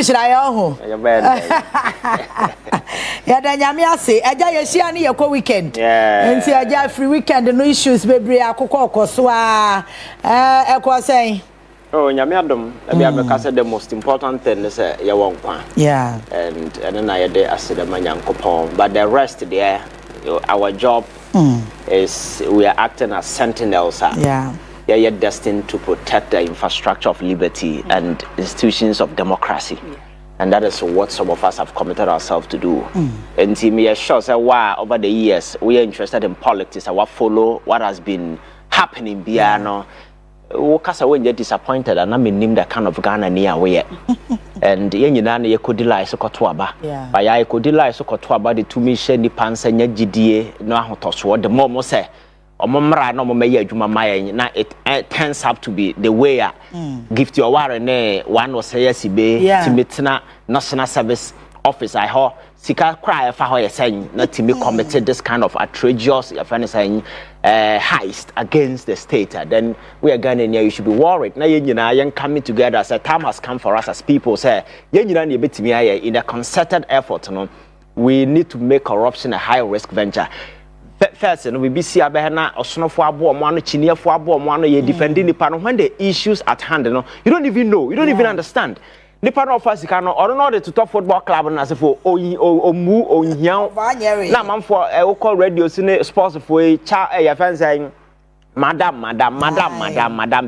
Should I own? Yeah, then Yamia say, I just see any weekend. Yeah. And see, I just free weekend, no issues, baby. I could call Koswa. I was saying. Oh, Yamiadum, because the most important thing is your one. Yeah. And then I did as the man coupon. But the rest there, our job is we are acting as sentinels. Yeah. They are destined to protect the infrastructure of liberty and institutions of democracy. And that is what some of us have committed ourselves to do. And to me, sure, say, wow, over the years, we are interested in politics. I will follow what has been happening beyond. Because when you're disappointed, and I mean, the kind of Ghana near way. And you could delay so kotwaba. But I could delay so kotwaba the 2 mission, the pants and your GDA, no, what the momo say. Or Mamra no Maya Juma Maya, now it turns up to be the way I give to your warren, one was say yes, be to meet National Service Office. I heard Sika cry for her saying not to be committed this kind of outrageous saying heist against the state. Then we are going here, you should be worried. Now you know, coming together as a time has come for us as people say, you know, in a concerted effort, we need to make corruption a high risk venture. First, we be see abehna osonofo abo mo ano chineafo abo mo ano ye defending the panel when the issues at hand you don't even know, you don't even understand. The panel of us can or know the top football club and as for omu onhian na man for call radio sports for cha fans saying Madam,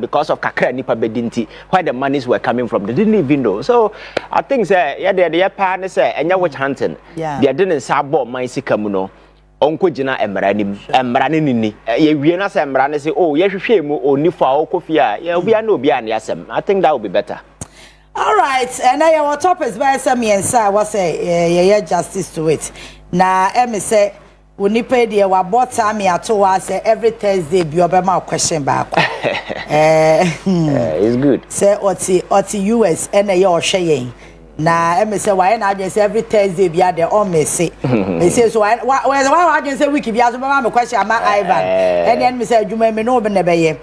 because of kakra nipa bedinti, where the monies were coming from, they didn't even know. So I think say yeah, the partners say and witch hunting. They didn't sabo my sikamuno. Onko jina emrani nini ye wiena se emrani say oh ye hwehwe mu oni fa okofia ye obia na obia na yasem. I think that would be better. All right, and I our top is by some yensa was say yeah justice to it. Na me say we pay the wa bought time ato say every Thursday bi obema question back. It's good. Say oti US and ye o hwe na me say why na just every Thursday bia the on me say me say so why I just say week bia so me question am Ivan and then me say adwuma me no be na be ye.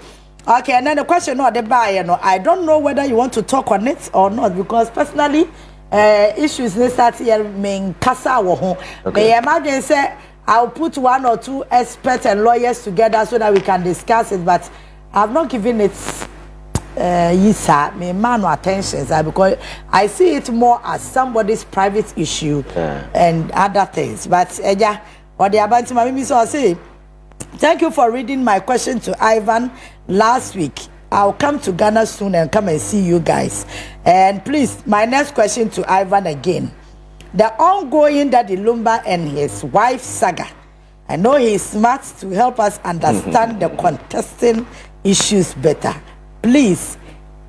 Okay, and then the question no the buy no I don't know whether you want to talk on it or not because personally issues they start here me kasa wo ho. Me imagine say I'll put 1 or 2 experts and lawyers together so that we can discuss it, but I've not given it me man attention because I see it more as somebody's private issue and other things. But yeah, what the about me so I say thank you for reading my question to Ivan last week. I'll come to Ghana soon and come and see you guys. And please, my next question to Ivan again. The ongoing Daddy Lumba and his wife saga. I know he's smart to help us understand the contesting issues better. Please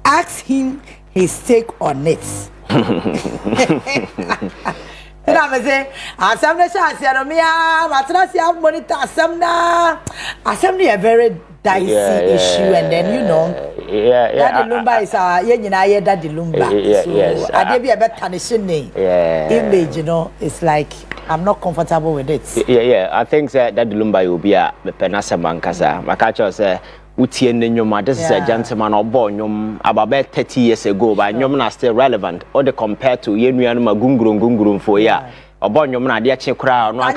ask him his take on it. You know what I say? Assembly a very dicey issue, and then you know, Daddy Lumba is our Daddy Lumba. So I did be a better image, you know. It's like I'm not comfortable with it. I think that Daddy Lumba will be a penasa mankasa. Makacho say. This is a gentleman or born about 30 years ago, but you're still relevant. Or the compared to Yenuan Gungurum for ya. Or born your man, dear crowd, no and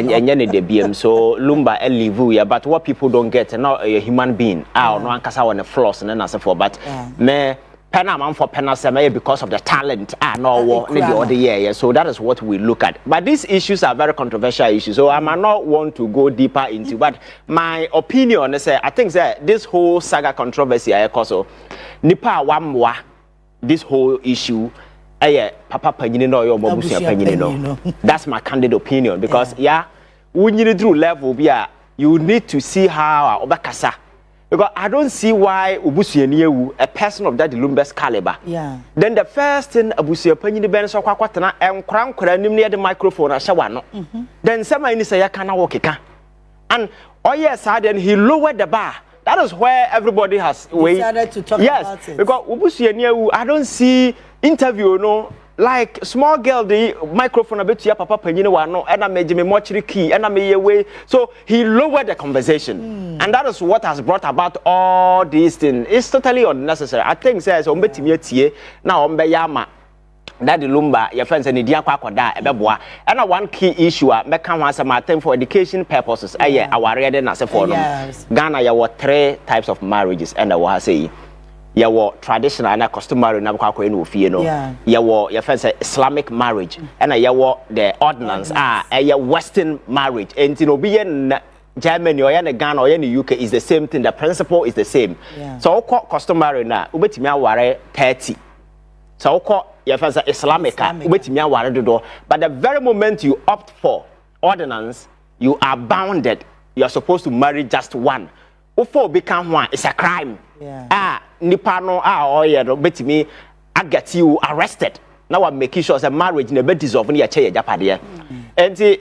Yenny de BM. So Lumba and Livuya, but what people don't get, not a human being. Ah, no one can on the floors and then answer for, but me. Penamam for Penasama because of the talent no maybe other year. So that is what we look at. But these issues are very controversial issues. So I might not want to go deeper into. But my opinion is I think that this whole saga controversy also nipa wamwa this whole issue papa panyini no yo mobusu panyini no. That's my candid opinion because when you through level you need to see how obakasa. Because I don't see why Ubusianiu, a person of Daddy Lumba's caliber. Then the first thing Abusia Penny Ben so quatana and crown near the microphone as Shawano. Then somebody say I cannot walk it. And then he lowered the bar. That is where everybody has decided to talk about it. Because Ubusianiu, I don't see interview like small girl the microphone a bit ya papa panyine wa no and I made me much key and I made way. So he lowered the conversation. And that is what has brought about all these things. It's totally unnecessary. I think says on betimi tie na on be yama that the Lumba your friends and the dia kwakwada ebeboa. And one key issue make kan wan say my time for education purposes our ready na say for no. Ghana you were 3 types of marriages and I was say your traditional and customary na kwa no fie no your friends Islamic marriage and your the ordinance your western marriage and you know be in Germany or in Ghana or in the UK is the same thing, the principle is the same. So customary na ubetimi aware 30. So your friends Islamic ubetimi aware do, but the very moment you opt for ordinance you are bounded, you are supposed to marry just one. Before become one, it's a crime. Nipano betimi I get you arrested. Now I'm making sure that marriage never dissolve in your chair japade. And the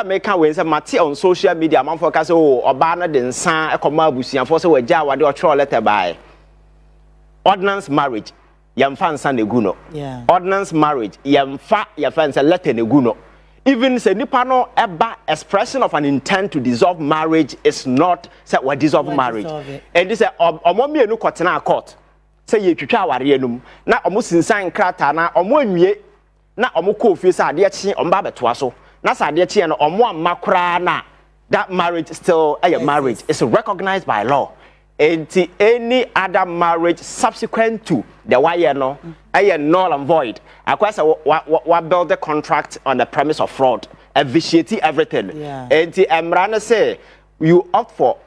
American when say mati on social media man focus obana den san ekoma abusian for say we ja wade o throw letter by. Ordinance marriage yamfa nsan neguno. Ordinance marriage yamfa your friends letter neguno. Even say nipa no eba expression of an intent to dissolve marriage is not say we dissolve marriage. And this say omo mienu kotena court. Say ye twitwa aware enum na omo sinsan krata na omo anwie na omo ko ofie say ade chi omo ba betoa so. Na say ade chi no omo amakra na that marriage still a marriage is recognized by law. Any other marriage subsequent to the wire no null and void. I quite what build the contract on the premise of fraud, vitiate everything. And Emrana say you opt for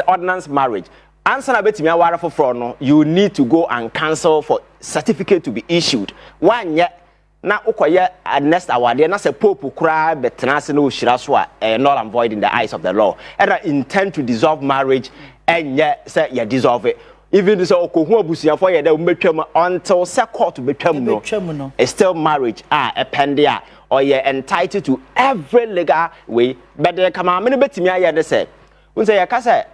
ordinance marriage. Answer a bit me aware for fraud no, you need to go and cancel for certificate to be issued. One yet na ukoye next award na say pope kura betena no shiraswa null and void in the eyes of the law. And I intend to dissolve marriage and yet say you dissolve it. Even this okohu abusia for ye da umetwam until say court betwam no. It's still marriage appendia or you entitled to every legal way. But the come many betimi aye dey say. We say you say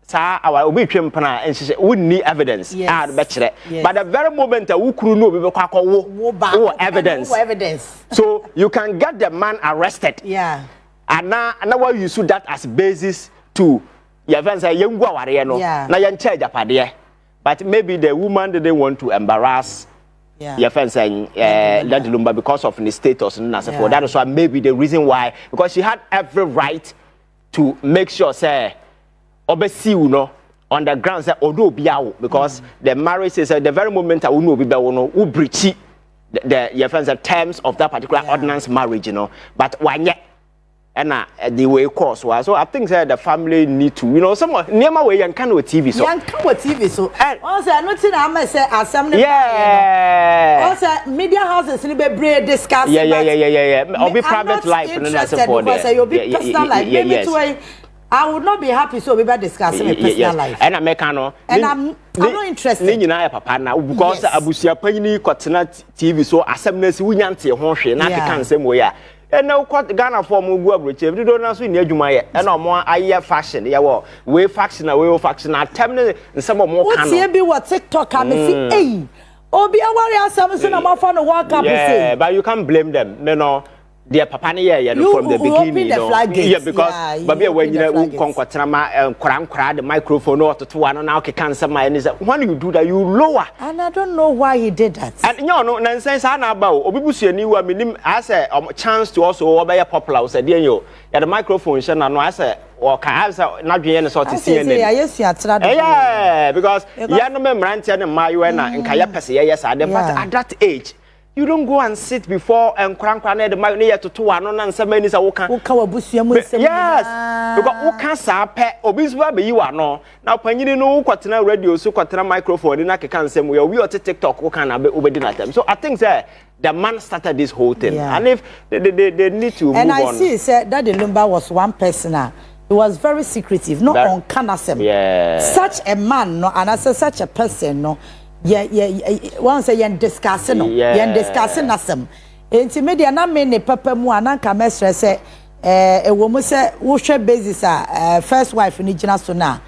sa our obetwam pana and she we need evidence but the very moment that ukuru no be kwakwo evidence. So you can get the man arrested. And now what you use that as basis to your friends say young warrior no na yan charge apade. But maybe the woman didn't want to embarrass your friends saying that Lumba because of his status and for that is why maybe the reason why, because she had every right to make sure say obesi no on the ground say odo biawo because the marriage is the very moment I will no be no who breach the your friends the terms of that particular ordinance marriage, you know, but why yet and the way course was. So I think that the family need to, you know, someone near my way and can with TV. So also I'm not saying I say assembly. Also media houses in be brave discuss. Or be private life and that's for because you'll be personal life. Maybe I would not be happy so we be discussing my personal life. And I'm not interested. Ni nyina ya papa na because abusia panyini kwatena TV so assembly si wunyante ho hwe na keka nsem we ya. And now, Ghana for Mugu Bridge, every donor so near Jumaya, and no more I fashion, way faction, away faction, I terminate and some more. What's here be what TikTok can see? Hey, oh, be a warrior, Samson, I'm off on a walk up. Yeah, but you can't blame them. No. Dear Papa, from the beginning, because Babia, when you conquer Trama, the microphone or to one now can some when you do that, you lower. And I don't know why he did that. And no nonsense. I know about Obibusi and you. I mean, I say a chance to also obey a popular. I said, you the microphone, and I say, or can I not be any sort of CNN? Yeah, because you no member and my and Kayapasi, yes, but at that age. You don't go and sit before and crank the mic near to 2 and 7 minutes. Yes, because who can't say, obviously, you are no. Now, when you know what radio, so what microphone, and I can't say, we are to TikTok, who can obey them. So I think that the man started this whole thing. And if they need to move on. And I see, said that the Lumba was one person. He was very secretive, not on Canasem. Such a man, no, and I said, such a person, no. Once say discussing asem enti media na me ne papa mu ananka mesre say e wo mu say wo hwe basis first wife ni gina so na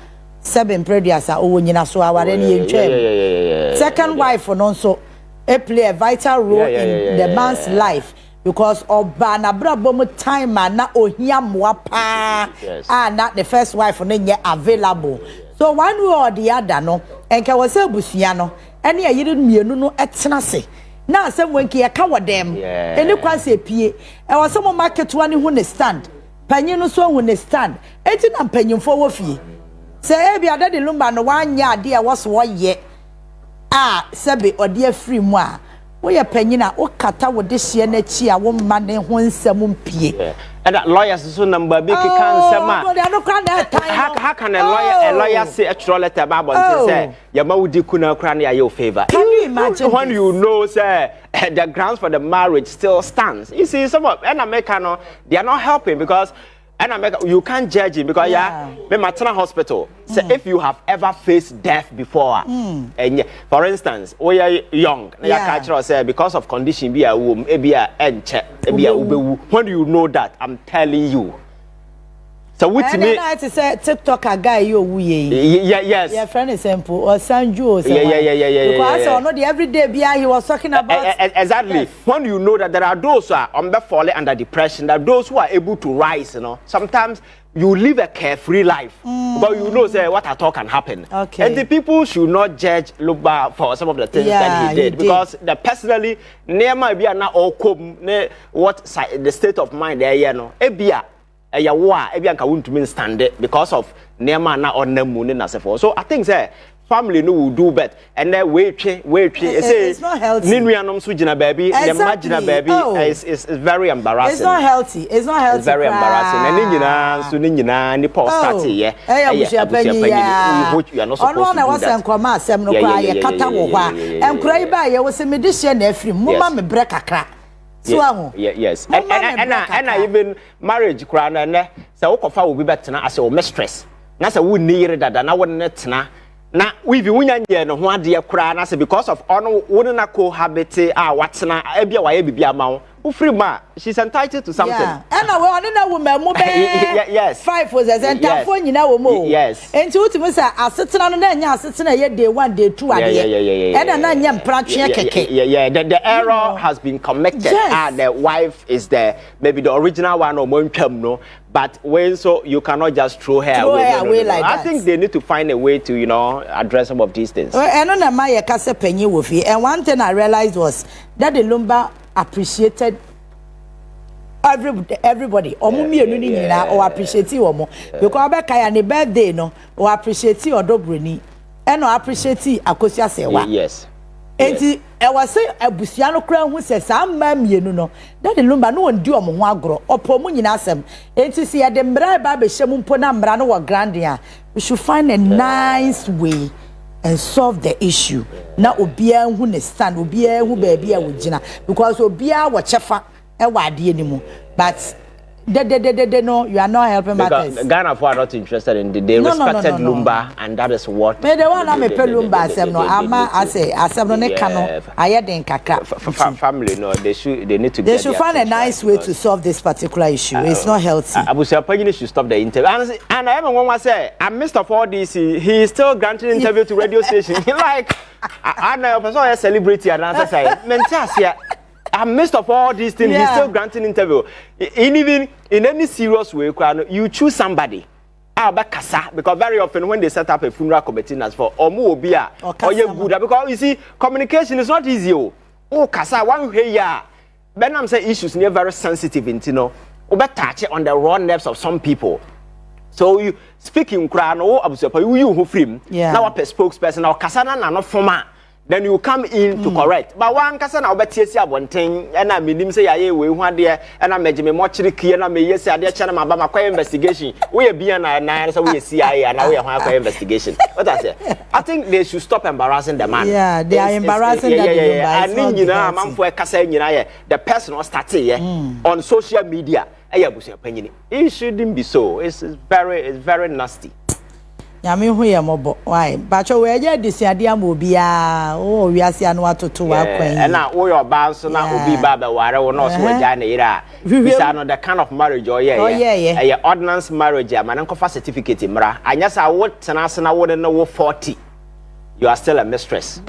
7 previous o wo nyina so aware ni yentwe second wife no so play a vital role in the man's life. Because oba na brabo mu time na ohia moa pa na the first wife no nye available. So one way or the other no enka we say busua no ene ayire mienu no etena se na asem wenki e ka wodem ene kwanse pie e was some market one hu ne stand panyin no so hu ne stand enti na panyimfo wo fie se e bia de Lumba no wanya ade e wo so wo ye sebe ode afri mu a wo ye panyina wo kata wo de hye na chi a wo ma ne ho nsam mpie and that lawyers so number big can say how can a lawyer say a troll letter about say your ma wudi kuna kra na your favor. Can you imagine when you know say the grounds for the marriage still stands? You see some of and America no they are not helping because and America you can't judge him because me maternal hospital so if you have ever faced death before and for instance we are young cultural say because of condition be a womb be a enche be a ubewu when do you know that I'm telling you so with me I say TikTok a guy you yes your friend is simple or Sanju or because I know the everyday be he was talking about exactly when you know that there are those who are falling under depression that those who are able to rise sometimes you live a carefree life but you know say what I talk can happen and the people should not judge Lumba for some of the things that he did because personally near my be na all what the state of mind there ebia ebianka won't mean stand it because of nema na onnamu na sefo so I think say family no will do better and then wait say it's not healthy ninuanom so gina baby the magina baby is very embarrassing it's not healthy it's very embarrassing and nyina so nyina ni paul start here you are not supposed to do that nkoma asem no kwa ye kata wo hwa enkura iba ye wo se medihye na afiri muma me bre kakra yes and even marriage kra na ne say wo kofa wo bi betena as wo mistress na say wo ni yire dada na wo ne tena na we be wunya nye no ho ade kra na say because of ono wo na cohabit watena bia wa ye bibia ma wo free ma she's entitled to something and we on na woman mu be yes 5 was as entafo nyina wo mo yes enti utimi say asetena no na nya asetena ye day 1 day 2 ade and na nya mpratwe keke the error has been committed the wife is the maybe the original one or montwam no but when so you cannot just throw her away like that. I think they need to find a way to address some of these things and on my ye kase panyi wo fi and one thing I realized was that the Lumba appreciated everybody omumienu ni nyina o appreciate omo because abeka ya ne birthday no o appreciate odobroni and o appreciate akosia sewa yes enti e wase abusua no kra hu se sa ma mienu no that the Lumba no ndi omo ho agro opomu nyina asem enti se ye de mbra ba be hyem mpo na mbra no wo grande a we should find a nice way and solve the issue na obia hu ne stand obia hu ba bia wo gina because obia wo chefa but no, you are not helping matters. Ghana are not interested in they respected Lumba and that is what me the one am pe Lumba asem no ama ase asem no ne ka no aye den kakra family no they need to find a nice way to solve this particular issue. It's not healthy. Abusia Pagini should stop the interview and I even want to say I missed of all this he is still granting interview to radio station like I know person a celebrity and answer say mentia amidst of all these things, he's still granting interview. Even in any serious way, you choose somebody. Because very often when they set up a funeral committee as for or good because you see communication is not easy. Oh, kasa one way Benham say issues near very sensitive touch it on the raw nerves of some people. So you speaking you who frame now a spokesperson or kasana na not former. Then you come in to correct. But one person now bet yes one thing and I mean him say I we one there and I made me much key and I may yes I did channel my investigation. We be an so we CIA and now we are investigation. What I say? I think they should stop embarrassing the man. Yeah, they are embarrassing and man for the person was starting on social media. It shouldn't be so. It's very nasty. Yami hu ye mobo why bacho we je disiade amobia o wiase anu atoto wa kwan na wo your ba so na obi baba ware wo no so waja na ira bisa no the kind of marriage or ordinance marriage am na nkofa certificate mra anya sa wo tena se na wo no 40 you are still a mistress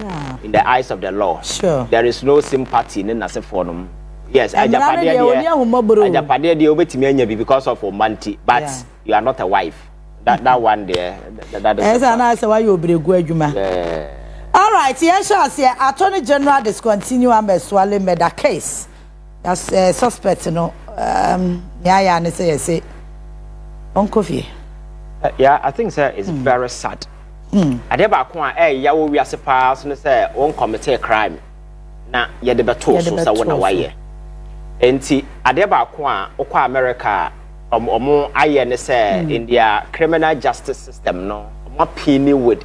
in the eyes of the law. Sure. There is no sympathy in the forum. Yes, I because of Omanti, but you are not a wife. That one there. That is why you all right, yes, Attorney General discontinue swallowing the case. That's suspect, you know. Yeah, say, Uncle Fee. Yeah, I think sir, it's very sad. I never quite we are supposed to say won't commit a crime. Now, you the better so one away. Enti adeba kwa okwa America omo ayene say in their criminal justice system no omo pini with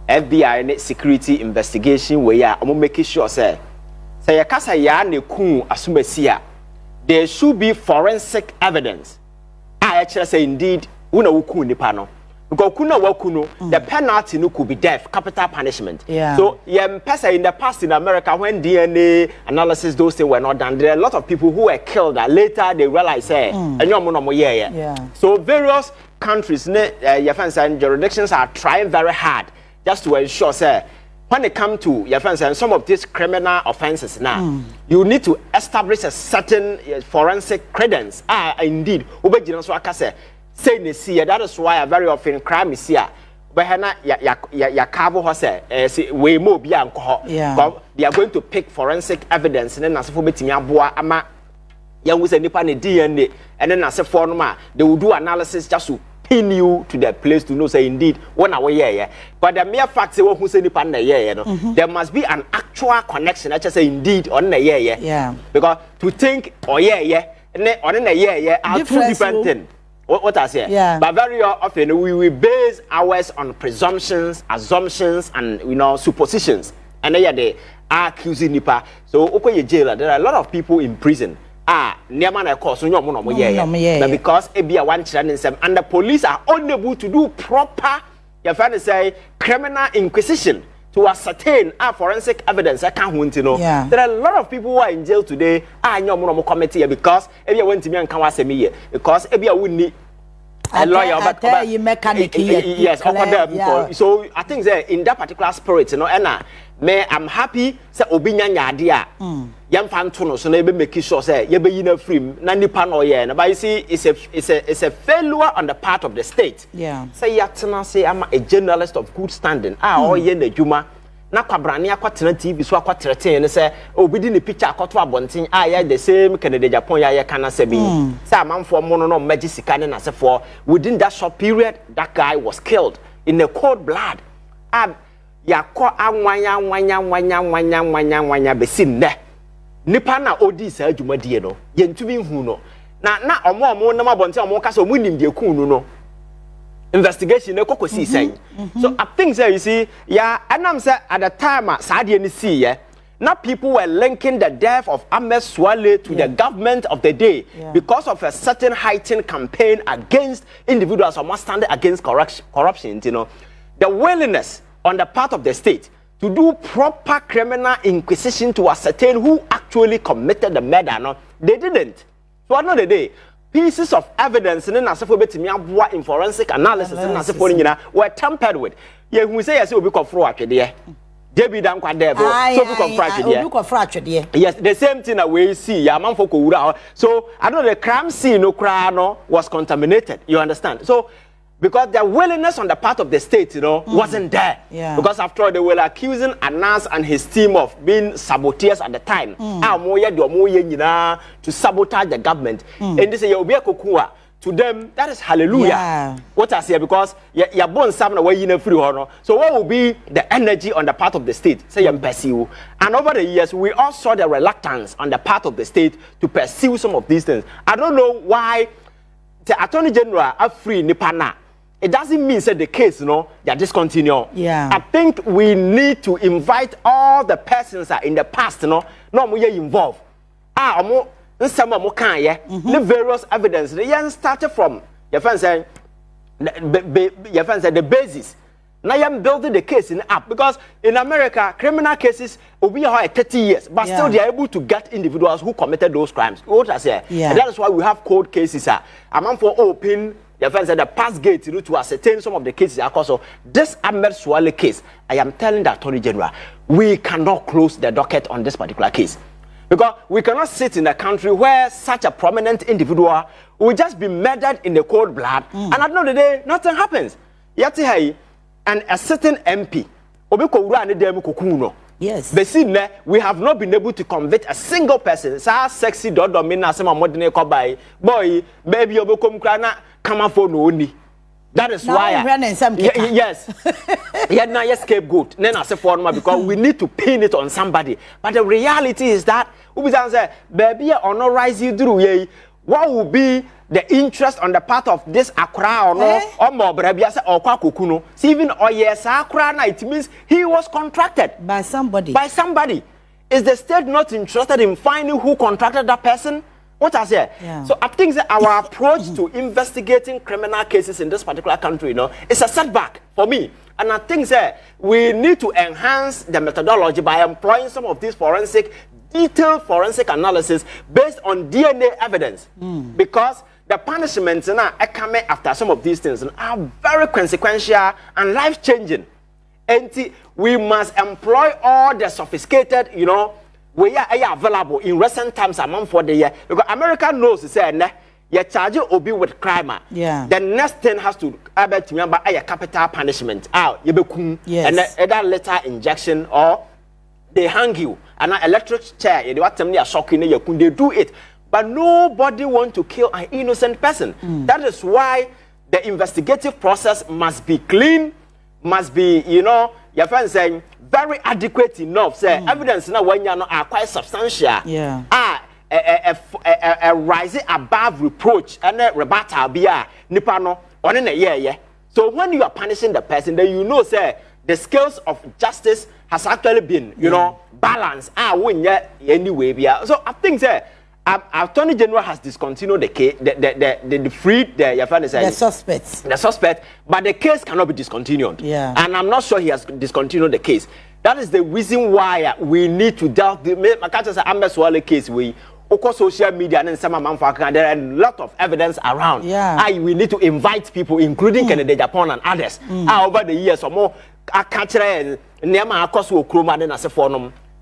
FBI and security investigation where ya omo make sure say yakasa ya ne ku asumasia there should be forensic evidence actually say indeed una wuku nipa no because kuna wakuno the penalty no could be death, capital punishment. So in the past in America when DNA analysis those things were not done, there are a lot of people who were killed that later they realized so various countries and jurisdictions are trying very hard just to ensure say when it comes to some of these criminal offenses now you need to establish a certain forensic credence indeed say that is why very often crime is here. But ya cabo say we mo be they are going to pick forensic evidence and then as for betimi aboa ama ya wu say nipa ne DNA and then as for no they will do analysis just to pin you to the place to know say indeed one away here. But the mere fact say who say nipa na here there must be an actual connection. I just say indeed on na here because to think and then on na here are two different things. What I say? But very often we will base ours on presumptions, assumptions, and suppositions. And then they are accusing nipa. So okay, jail. There are a lot of people in prison. Near man, of course, but because ebia one children and the police are unable to do proper, you find to say criminal inquisition to ascertain forensic evidence. I can't want to know. There are a lot of people who are in jail today. I know more committee because if you went to me and can't say me because if you would need a lawyer, but mechanic yes, so I think that in that particular spirit, I'm happy. Say obinya nyadia. Yam fantono so na be make sure say ye be yina free na nipa no ye na but you see it's a failure on the part of the state. Say yatena say I'm a journalist of good standing. O ye na dwuma na kwabrane akwatena TV so akwatreten ne say obi di ne picture akwato abonten ya the same Canada Japan ya kana say bi say amanfo mo no magi sika ne na sefo within that short period that guy was killed in a cold blood. Yakọ anwanya besin ne nipa na odi sa adwumadie no yentumi hu no na omo na mabonte omo ka so munim de kunu no investigation e kokosi sen so I think say you see and I'm say at the time saade ni see now people were linking the death of Ahmed Swale to the government of the day because of a certain heightened campaign against individuals who must stand against corruption, the willingness on the part of the state to do proper criminal inquisition to ascertain who actually committed the murder. No, they didn't. So another day, pieces of evidence in in forensic analysis were tampered with. Yeah, we say yes, we be confront there. Yes, the same thing that we see. So I know the crime scene was contaminated. You understand? So because the willingness on the part of the state, wasn't there. Because after all, they were accusing Anas and his team of being saboteurs at the time. To sabotage the government. And they say, to them, that is hallelujah. What I say, because you're born somewhere where you know free honor. So what will be the energy on the part of the state? Say you pursue. And over the years, we all saw the reluctance on the part of the state to pursue some of these things. I don't know why the Attorney General are free Nipana. It doesn't mean that the case, they discontinue. I think we need to invite all the persons that in the past, no more involved. The various evidence. They started from your friend saying the basis. Now I'm building the case in up because in America, criminal cases will be 30 years, but still they are able to get individuals who committed those crimes. What I say, and that is why we have cold cases. I'm for open. your friend said the pass gate to ascertain some of the cases. Also, this Ahmed Suale case, I am telling the Attorney General, we cannot close the docket on this particular case. Because we cannot sit in a country where such a prominent individual will just be murdered in the cold blood, and at the end of the day, nothing happens. Yet, and a certain MP, yes, we have not been able to convict a single person. Sa sexy dodo mina sema modine kobai boy baby obokom krana kama for no ni. That is now why yes yeah now yes scapegoat then I say for no because we need to pin it on somebody. But the reality is that we say baby honorize you through ye. What will be the interest on the part of this Accra or no or more or Kwakukuno? See, even yes, Accra, it means he was contracted by somebody. By somebody. Is the state not interested in finding who contracted that person? What I say? Yeah. So I think that our approach to investigating criminal cases in this particular country, is a setback for me. And I think that we need to enhance the methodology by employing some of these detailed forensic analysis based on DNA evidence, because the punishments coming after some of these things are very consequential and life-changing. And we must employ all the sophisticated, we are available in recent times among for the year, because America knows you charge Obi with crime. Yeah. The next thing has to remember a capital punishment. Yes. And either letter injection or they hang you and an electric chair. They do it, but nobody wants to kill an innocent person. That is why the investigative process must be clean, must be, your friend saying very adequate enough. Say evidence now when you are quite substantial. Yeah. A rising above reproach and a rebuttal be a nipano on in a year. So when you are punishing the person, then say the scales of justice has actually been, balanced. Anyway, so I think that Attorney General has discontinued the case, the suspects. The suspect, but the case cannot be discontinued. Yeah. And I'm not sure he has discontinued the case. That is the reason why we need to delve the Ahmed Suale case. Social media and some there are a lot of evidence around. Yeah. We need to invite people, including Kennedy Japan and others. Over the years or more,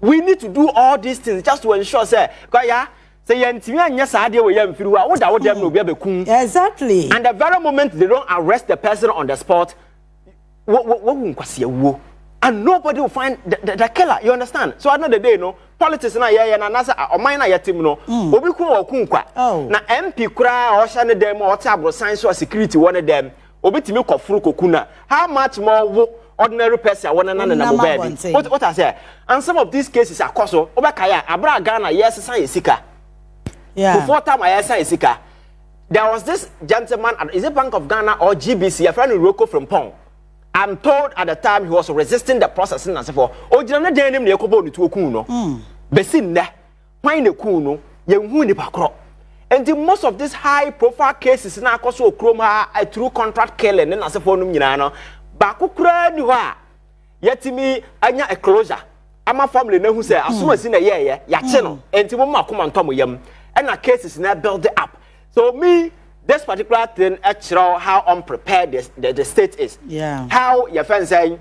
we need to do all these things just to ensure, exactly. And the very moment they don't arrest the person on the spot, and nobody will find the killer. You understand? So another day, politics na or mine team obi ku okunkwa na MP kura or shane dem or tabro science or security one of them obi timi kofuru kokuna. How much more ordinary person one na baby? What I say? And some of these cases are koso obakaya abra Ghana yes san sika. Yeah. Before time I san sika. There was this gentleman at is it Bank of Ghana or GBC, a friend Roko from Pong. I'm told at the time he was resisting the processing and so forth. Oh, you know, they name the Okobo to Okuno. Besin there, why the Kuno, Yahuni Pakro. And the most of these high profile cases now also Chroma a true contract killing and as a phone, Bakukra, you are. Yet to me, Anya a closure. I'm a family who say, as soon as in a year, Yachino, and Timoma come and Tomu Yam, and our cases now build it up. So, me. This particular thing, actually, how unprepared the state is. Yeah. How your friends saying,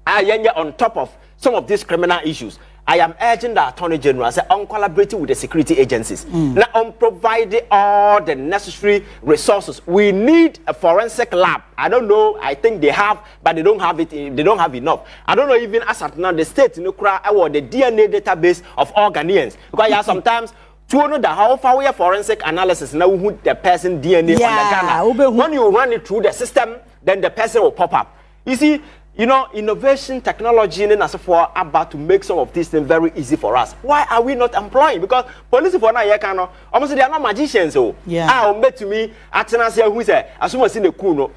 on top of some of these criminal issues. I am urging the Attorney General on collaborating with the security agencies. Now, on providing all the necessary resources. We need a forensic lab. I don't know. I think they have, but they don't have it. They don't have enough. I don't know even as at now the state or the DNA database of all Ghanaians. Because sometimes. To know that how far we are forensic analysis now who the person DNA on the Ghana. When you run it through the system, then the person will pop up. You see, innovation, technology, and as for about to make some of these things very easy for us. Why are we not employing? Because police for now, almost they are not magicians. So, bet to me, Atenasia who say, as soon as in the kuno,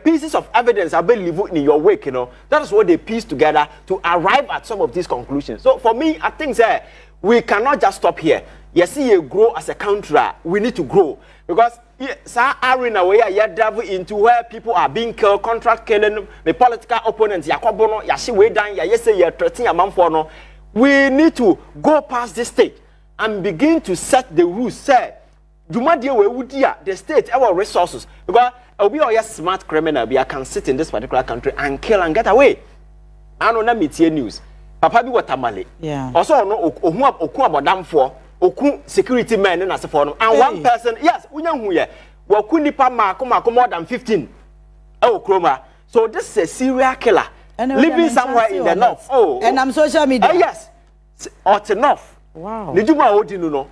pieces of evidence I believe in your wake. That is what they piece together to arrive at some of these conclusions. So, for me, I think that we cannot just stop here. Yes, you grow as a country. We need to grow because arena where you dive into where people are being killed, contract killing, the political opponents. Yakobono, yashi way down. Yes, you're threatening a man for no. We need to go past this stage and begin to set the rules. Say Jumadia we would the state our resources because we are a smart criminal be can sit in this particular country and kill and get away. I don't know media news. Papa be what tamale. Yeah. Also no oku abodam for oku security men na se for no and one person yes unya hu ye waku nipa mako more than 15 kroma. So this is a serial killer living somewhere in the north. And I'm social media. Yes. Or enough. Wow. Ni juma odinu no.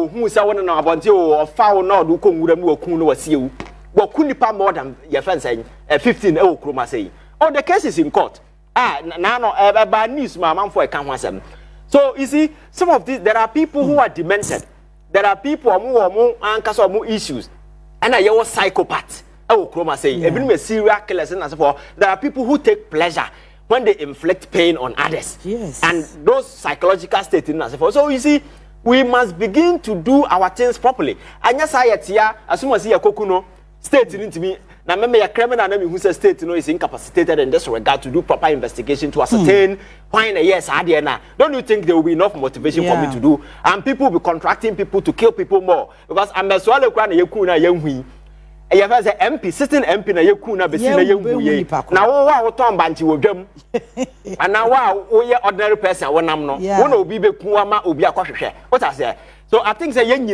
Who say one na abonti o foul no do ko nwura mu okun no wasiewu. Waku nipa more than your friend saying 15 kroma say. Oh, the case is in court. No bad news man for a can. So you see, some of these there are people who are demented. There are people who are issues. And I was psychopath. Kroma say, even serial killers and as for there are people who take pleasure when they inflict pain on others. Yes. And those psychological states in as for. So you see, we must begin to do our things properly. And yes, I as soon as you kokuno state into me. Now, remember, a criminal who says state is incapacitated in this regard to do proper investigation to ascertain why yes, don't you think there will be enough motivation for me to do? And people will be contracting people to kill people more because I'm a swallow crown yakuna young. You have an MP, sitting MP na yakuna besina young. Now, wow, Tom Banti will jump. And now, wow, we are ordinary person. One am no. One will be Kuama will be a coffee. What I say? So I think the young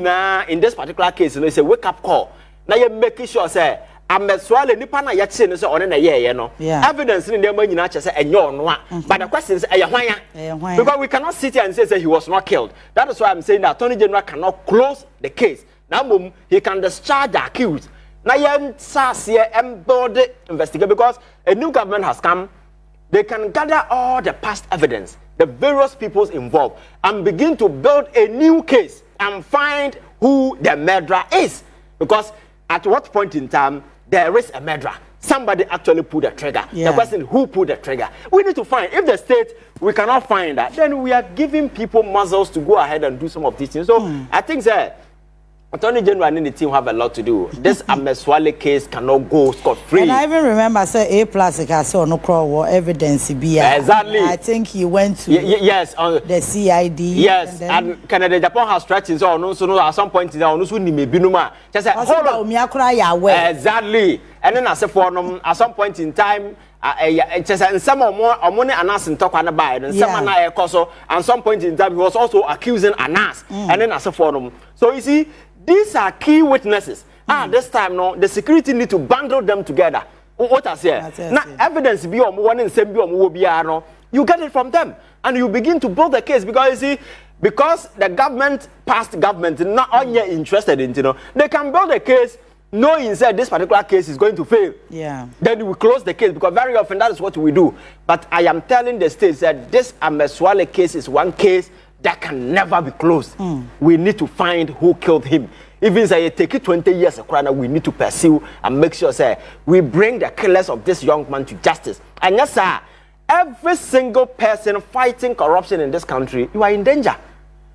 in this particular case, it's a wake up call. Now you're making sure, say, I'm a swallow nipa na yetse so on a year, no. Evidence in the money na say enyo no. But the question is because we cannot sit here and say he was not killed. That is why I'm saying that Attorney General cannot close the case. Now he can discharge the accused. Now yen sas here embodied investigate because a new government has come. They can gather all the past evidence, the various peoples involved, and begin to build a new case and find who the murderer is. Because at what point in time there is a murderer? Somebody actually pulled the trigger. The question is who pulled the trigger? We need to find. If the state, we cannot find that, then we are giving people muscles to go ahead and do some of these things. So I think that Attorney General and the team have a lot to do. This Ameswale case cannot go scot-free. And I even remember, say, I saw no crowd evidence. Exactly. I think he went to the CID. Yes, and Canada, Japan has stretching so at some point in time, just exactly. And then I said for at some point in time, and some more money Anas and talk on the buy, and some and some point in time he was also accusing Anas, and then I said for them. So you see. These are key witnesses. This time, no, the security need to bundle them together. What I say? Now, evidence be on one and same be on you get it from them, and you begin to build the case because you see, because the government, past government, not only interested in, they can build a case knowing that this particular case is going to fail. Then we close the case because very often that is what we do. But I am telling the states that this Ameswale case is one case that can never be closed. We need to find who killed him. Even say it take it 20 years, we need to pursue and make sure say we bring the killers of this young man to justice. And yes, sir, every single person fighting corruption in this country, you are in danger.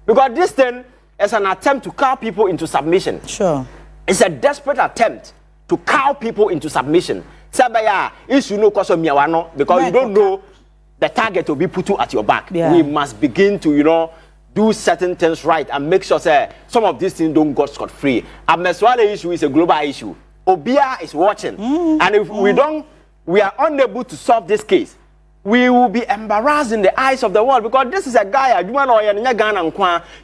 Because this thing is an attempt to cow people into submission. Sure. It's a desperate attempt to cow people into submission. Sabaya, issue no cause of miawano because you don't know the target will be put at your back. We must begin to, do certain things right and make sure say, some of these things don't go scot-free. A Meswale issue is a global issue. Obia is watching. And if we are unable to solve this case, we will be embarrassed in the eyes of the world because this is a guy,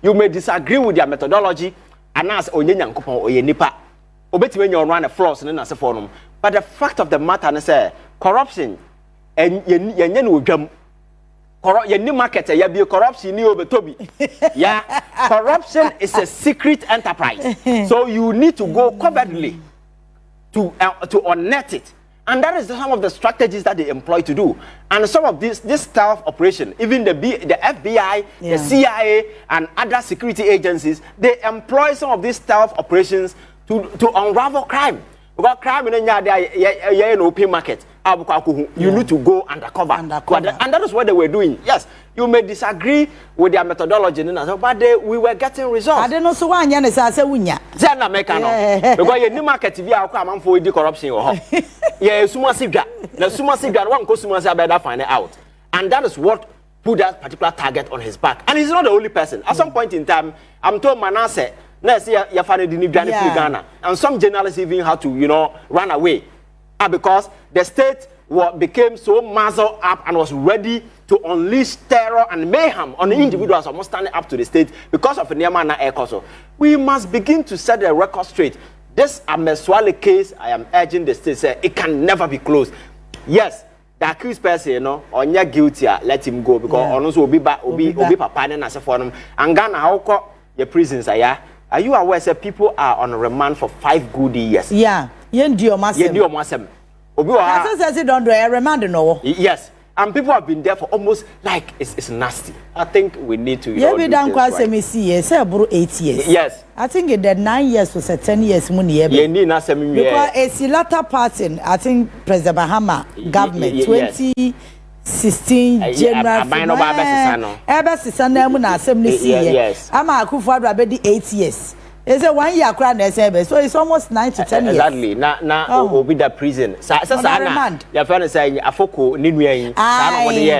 you may disagree with their methodology, and as nipa. But the fact of the matter is corruption and market corruption corruption is a secret enterprise. So you need to go covertly to unearth it. And that is some of the strategies that they employ to do. And some of this stealth operation, even the FBI, the CIA, and other security agencies, they employ some of these stealth operations to unravel crime. Because crime in an open market, you need to go undercover. And that is what they were doing. Yes, you may disagree with their methodology, but we were getting results. I don't know so one yana say unya. Because you new market via come for the corruption. Yeah, suma sigda. Na suma sigda one ko suma say better find it out. And that is what put that particular target on his back. And he's not the only person. At some point in time, I'm told Manasseh let's say you find the Ghana, and some journalists even had to, you know, run away, because the state became so muzzled up and was ready to unleash terror and mayhem on the individuals almost standing up to the state because of the Niamana Ekoso. We must begin to set the record straight. This Ameswale case, I am urging the state, say it can never be closed. Yes, the accused person, you know, on your guilty, let him go because on also be papa and as a forum. And Ghana, how call your prisons are you aware that people are on remand for 5 good years? Yeah, Masem. Don't do a remand, no. Yes. And people have been there for almost like it's nasty. I think we need to. Yeah, we don't quite say me see yes, about 8 years. Yes. I think it did 9 years was 10 years money. Yeah, need not say me. Because it's the latter part in I think President Bahama government 2016 January. Ever since Sunday when I assembly see yes. I'm a Kufuor already 8 years. It's a 1 year crowd, so it's almost 9 to 10 years. Exactly. Now, will be the prison. Your friend is saying, "Afoko Ninwe."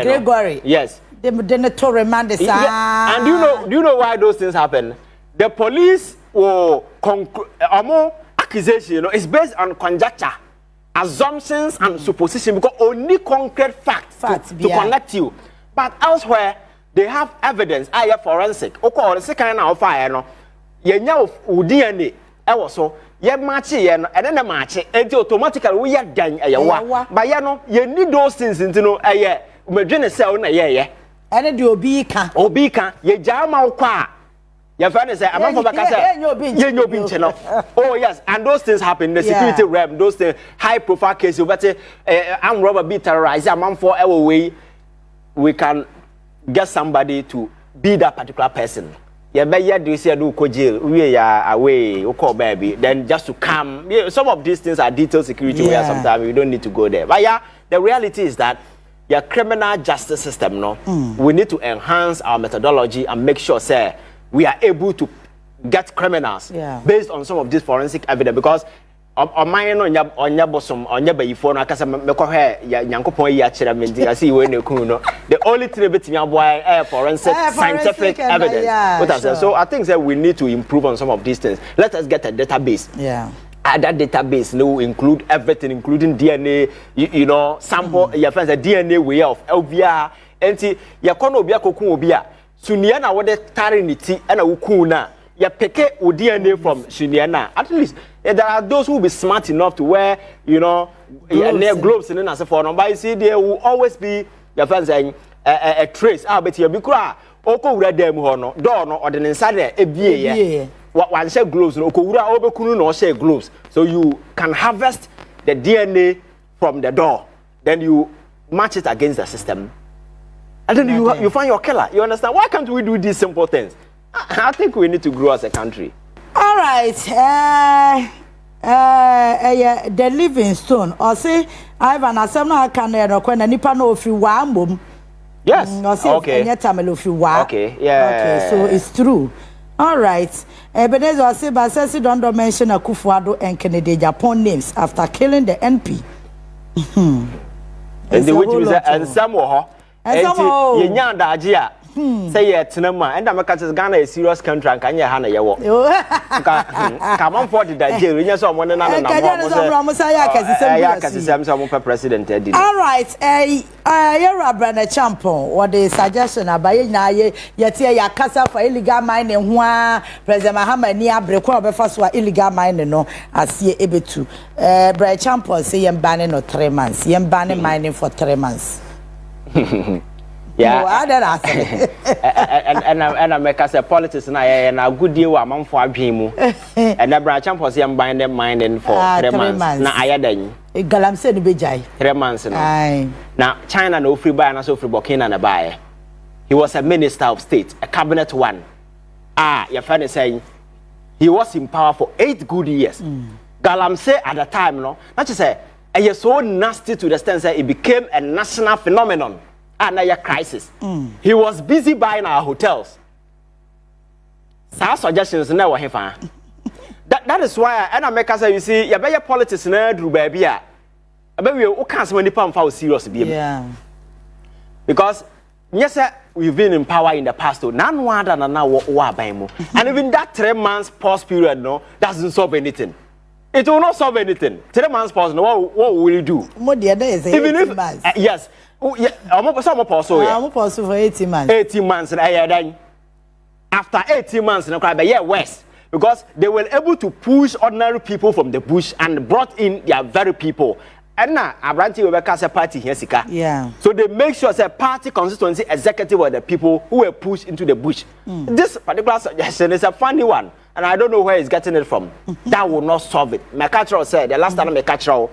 Gregory. Yes. Then to remand the And do you know why those things happen? The police will accusation. You know, it's based on conjecture, assumptions, and supposition because only concrete facts to connect you. But elsewhere, they have evidence. I have forensic. Forensic kind of fire, no. Yenya DNA ewo so ye match ye no ene na match enti automatically we ya dan eyewa ba ye no ye need those things into no eye umedwene se o na ye ene de obi ka ye jama kwa ye fa ne say amafo baka say ye nyobi nche no oh yes, and those things happen in the security realm, those things high profile cases but am robber be terrorized amafo ewo we can get somebody to be that particular person. Yeah, but yeah, do you see a do jail? We are away, baby. Then just to come, some of these things are detailed security where sometimes we don't need to go there. But yeah, the reality is that your criminal justice system, we need to enhance our methodology and make sure, say, we are able to get criminals based on some of this forensic evidence because. On my on your bosom on your baby phone, I can say, I see when you know the only thing between boy forensic scientific evidence. So I think that we need to improve on some of these things. Let us get a database. Yeah. That database will include everything, including DNA, you know, sample, your friends, a DNA way of LVR, and your conobia kokubia. Suniana, what they carrying it and a ukuna. You pick DNA from Shuniana. At least there are those who will be smart enough to wear, you know, gloves and then as a phone. But you see, there will always be your friends saying a trace. But you be cry. Oko ura dem hono door no or the inside there a bie. What one share gloves no oko ura obekunu no share gloves. So you can harvest the DNA from the door. Then you match it against the system. And then you find your killer. You understand? Why can't we do these simple things? I think we need to grow as a country. All right. The Livingstone. Or say, Ivan, I said, no, can nipa no if you want. Yes. Okay. Okay. Yeah. Okay. So it's true. All right. But as I say, but says don't mention a Kufuor and Kennedy Japan names after killing the NP. And the which and some more. And some you say yeah, Tinama, and I'm a Ghana a serious country and can you hana yaw? Come on for the jail, you saw one another. President. All right, Bryan Ach, what the suggestion about yet ya casa for illegal mining, President Mahama near Brequa first were illegal mining, no, as ye able to. Bryan Ach say yam banning or 3 months, yam banning mining for 3 months. Yeah, and I make us a politics and a good deal among for Abimu. And the Bryan Ach was young binding mining for 3 months. Now I had Galam said Bijay 3 months. Now China no free buy and also free Burkina and a buyer. He was a minister of state, a cabinet one. Your friend is saying he was in power for 8 good years. Galam said at the time, no, not to say, and you're so nasty to the extent that it became a national phenomenon. Another crisis. He was busy buying our hotels. Some suggestions never have. That is why I make us say you see you better politics na do baby a baby o can so many pound for serious be. Yeah. Because yes we've been in power in the past, so now and even that 3 months pause period, no, doesn't solve anything. It will not solve anything. 3 months pause, no, what will you do? More the other is 18 months. Yes. I'm pause for 18 months. 18 months, and after 18 months, no, but yeah, worse. Because they were able to push ordinary people from the bush and brought in their very people. And now, Abranti Webeka a party here, Sika. Yeah. So they make sure that party constituency executive were the people who were pushed into the bush. This particular suggestion is a funny one, and I don't know where he's getting it from. That will not solve it. Mekachro said, the last time Mekachro,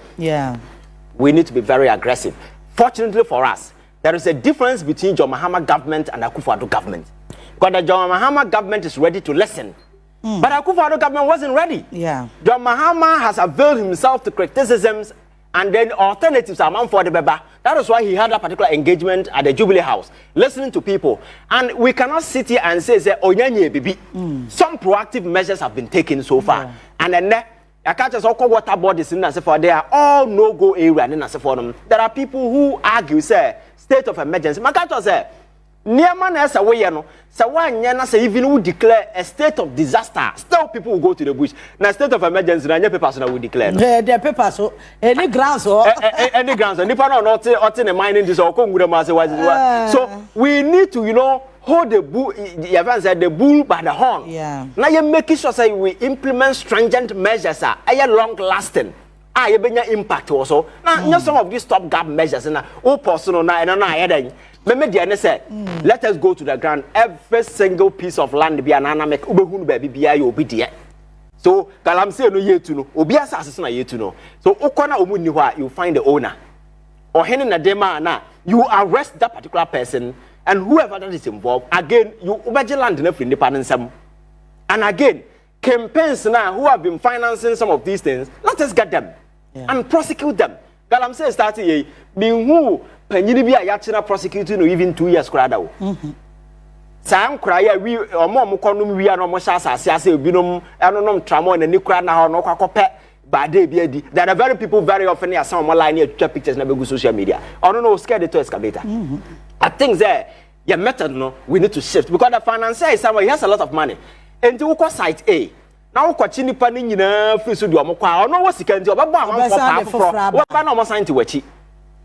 we need to be very aggressive. Fortunately for us, there is a difference between John Mahama government and Akufo-Addo government. Because the John Mahama government is ready to listen. But Akufo-Addo government wasn't ready. Yeah. John Mahama has availed himself to criticisms and then alternatives are man for the beba. That is why he had a particular engagement at the Jubilee House, listening to people. And we cannot sit here and say, oh, baby. Some proactive measures have been taken so far. Yeah. And then I can't just call water bodies in for they are all no-go area in for them. There are people who argue, say, state of emergency. Makato say, near man as a way, no. So one yana say even who declare a state of disaster, still people will go to the bush. Now state of emergency, na papers will declare. The papers, so any grounds or any grounds. And if I don't not in the mining this or so we need to, hold the bull. The bull by the horn. Yeah. Now you make sure say we implement stringent measures. Long lasting. You bring impact also. Now some of these stopgap measures na personal na and na let us go to the ground. Every single piece of land be an anamic ubehunu baby be obedient. So Galam say no ye to know. Obia assassin na ye to know. So Okona Omuniwa, you find the owner. Or Henin Nadema na you arrest that particular person and whoever that is involved. Again, you obey land enough independence. And again, campaigns now who have been financing some of these things, let us get them and prosecute them. Galam say starting ye being who Penny be a yachina prosecuting or even 2 years crowd. Sam cry we or more conum we are no more as I say binum anonym tramon and Nikra now no cope by day be there are very people very often here some online here pictures never go social media. I don't know scared to excavator. I think there your method no we need to shift because the financier is somewhere he has a lot of money. And to go site A. Now kwachini pa ni nyina free so do omokwa ono wo sika nti obaba amfo what no mo sign to wachi.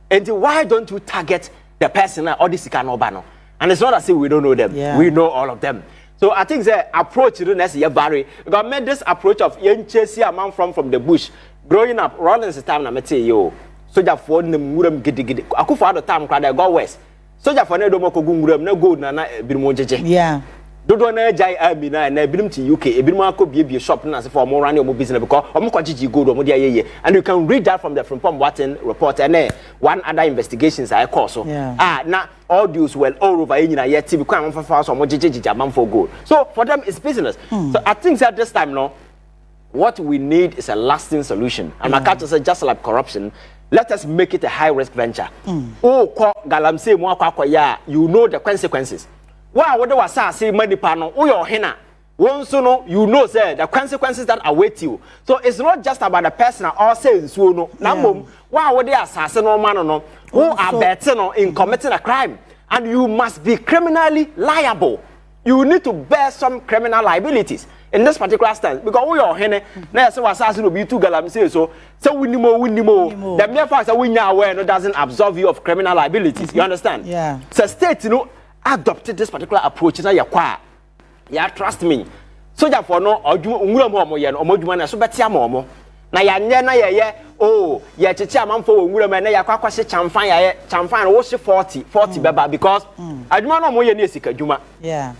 And why don't you target the person or the Sikanobano? And it's not as if we don't know them. Yeah. We know all of them. So I think the approach to the next year vary. God made this approach of young chasing a man from the bush. Growing up, running the time, I say, yo, soldier for the Muram giddy. I could find the time cried, I go west. Soldier for no Mokogungram, no good, and I be more jeje. Yeah. Don't know Jai Abina and I've been to UK. A bit more could be a shop for more running business because I'm good or and you can read that from the from Watson report and one other investigations I call so. Now all those well all over in yet to become for fast or more man for good. So for them it's business. So I think that this time now what we need is a lasting solution. And my character said just like corruption. Let us make it a high risk venture. Oh, Galam say you know the consequences. Wow, what do I say? Money panel, oh, your henna. Once you know, say the consequences that await you. So it's not just about the person or saying so no. Now, wow, what they assassin or man or no, who are better in committing a crime, and you must be criminally liable. You need to bear some criminal liabilities in this particular stance because oh, your henna. Now, so assassin will be too galam say so. So we need more. The mere fact that we now aware doesn't absolve you of criminal liabilities. You understand? Yeah. So state, adopted this particular approach na yakwa ya trust me so therefore no nwura mo ye no omodwuma na so betia mo na ya nye na ye oh ye cheche amanfo nwura ma na yakwa kwase chamfan wo she 40 beba because adwuma no mo ye na esika dwuma yeah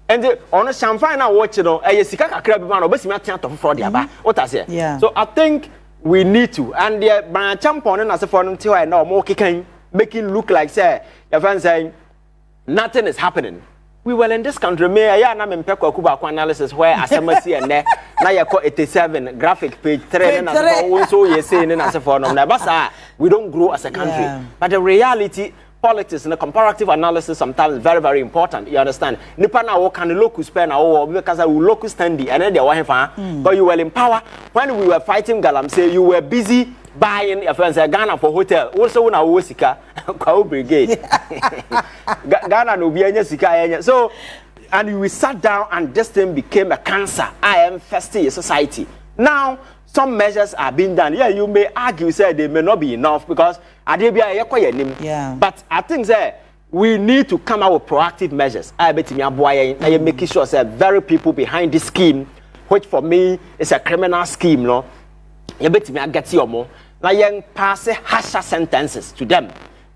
and ono chamfan na wo che no ye sika kakra beba no obesimi atia to foforo de aba utase so I think we need to and the Bryan Ach na se for no ti na mo kekan making look like say your friend saying nothing is happening. We were in this country. Me, I am in Pekwa analysis where asemasi and there. Now you call 87 graphic page 3 and also you saying and as a form. We don't grow as a country. But the reality, politics and the comparative analysis sometimes is very, very important. You understand? Nipa na wo can locus pen or because I will locus standy and then they were but you were in power when we were fighting Galam. Say you were busy buying your friends Ghana for hotel. Also when I was Kwao Brigade. Ghana no be anya sika anya. So, and we sat down and this thing became a cancer. I am infesting a society. Now, some measures are being done. Yeah, you may argue, say they may not be enough because yeah. But I think that we need to come out with proactive measures. I bet me I am making sure that very people behind this scheme, which for me is a criminal scheme, no. You bet me I get your more. Now young pass harsher sentences to them.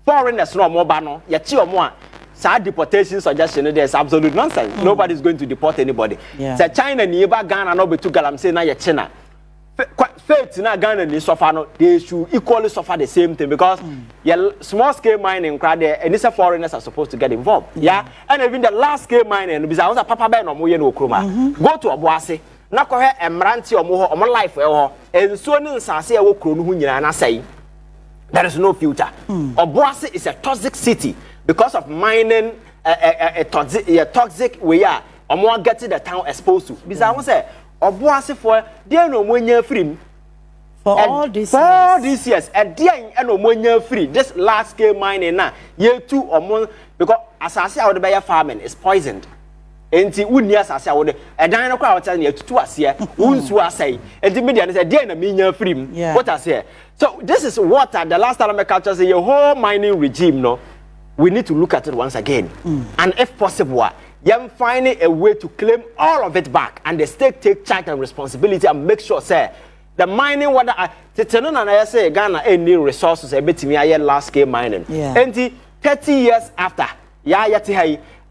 Foreigners no more bano. You more. Sad deportation suggestion there's absolute nonsense. Nobody's going to deport anybody. Yeah. So China nearby Ghana no be to galam say na ya China. Faith in Ghana ni suffer no, they should equally suffer the same thing because small scale mining crowd there and these foreigners are supposed to get involved. Yeah. And even the large scale mining because papa be no mo ye no kroma. Go to Obuasi. Na ko he emranti omo life e ho. Ensuo ni nsase e wo kro no hu nyina na say. There is no future. Obuasi is a toxic city because of mining a toxic way omo get the town exposed to. Because I want say Obuasi for there no monya free for all these years and there no monya free this large scale mining na year 2 omo because asase a wo be farming is poisoned. Enti wunni asase a wo de edan no kwa wo tell na tutu ase wunsu asai enti media say there na menya free what I say. So this is what the last time I culture say your whole mining regime no we need to look at it once again and if possible you're finding a way to claim all of it back and the state take charge and responsibility and make sure say the mining what I say Ghana any resources a bit me large scale mining. And 30 years after